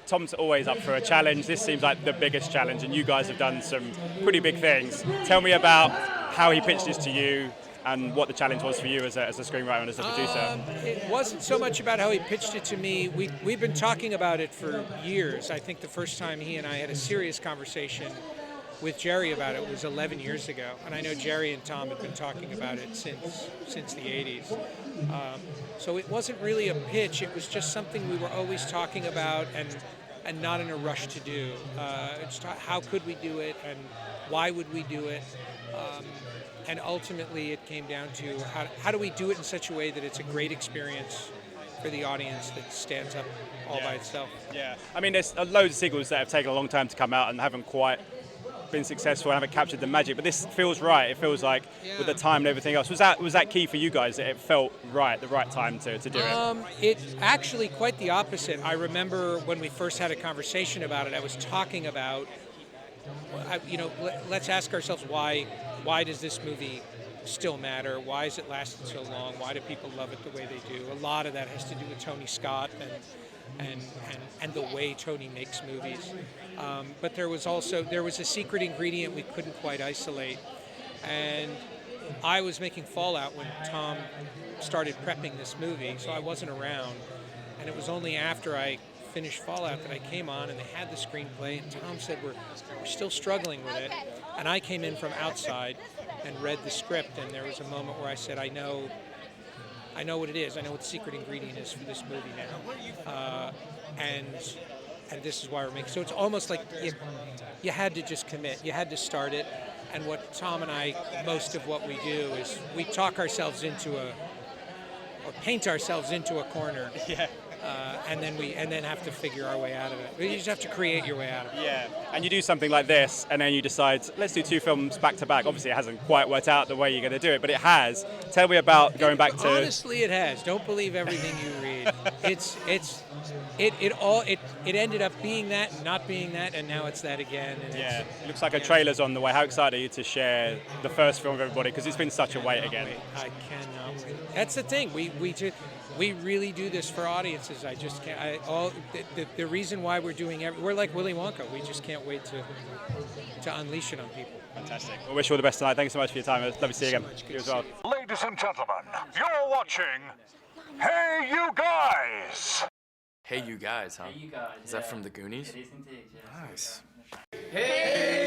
Tom's always up for a challenge. This seems like the biggest challenge, and you guys have done some pretty big things. Tell me about how he pitched this to you and what the challenge was for you as a screenwriter and as a producer. It wasn't so much about how he pitched it to me. We've been talking about it for years. I think the first time he and I had a serious conversation with Jerry about it was 11 years ago, and I know Jerry and Tom had been talking about it since the 80s. So it wasn't really a pitch, it was just something we were always talking about and not in a rush to do. Just how could we do it and why would we do it? And ultimately it came down to how do we do it in such a way that it's a great experience for the audience that stands up all by itself. Yeah, I mean there's loads of sequels that have taken a long time to come out and haven't quite been successful and haven't captured the magic, but this feels right. It feels like with the time and everything else. Was that key for you guys, that it felt right, the right time to do it? It's actually quite the opposite. I remember when we first had a conversation about it, I was talking about, let's ask ourselves why does this movie still matter? Why has it lasted so long? Why do people love it the way they do? A lot of that has to do with Tony Scott and the way Tony makes movies. But there was a secret ingredient we couldn't quite isolate. And I was making Fallout when Tom started prepping this movie, so I wasn't around. And it was only after I finished Fallout that I came on and they had the screenplay, and Tom said we're still struggling with it. And I came in from outside and read the script, and there was a moment where I said, I know what it is. I know what the secret ingredient is for this movie now. And this is why we're making. So it's almost like you had to just commit. You had to start it. And what Tom and I, most of what we do is we talk ourselves into or paint ourselves into a corner. Yeah. And then have to figure our way out of it. You just have to create your way out of it. Yeah, and you do something like this, and then you decide, let's do 2 films back to back. Obviously, it hasn't quite worked out the way you're going to do it, but it has. Tell me about going back to. Honestly, it has. Don't believe everything you read. It ended up being that, and not being that, and now it's that again. And it looks like a trailer's on the way. How excited are you to share the first film with everybody? Because it's been such a wait again. I cannot wait. That's the thing. We really do this for audiences. I just can't. The reason why we're doing we're like Willy Wonka. We just can't wait to unleash it on people. Fantastic. Well, wish you all the best tonight. Thanks so much for your time. Love to see you again. You as well. Ladies and gentlemen, you're watching Hey You Guys. Hey You Guys, huh? Hey, you guys. Is that from the Goonies? It is indeed, yes. Nice. Hey!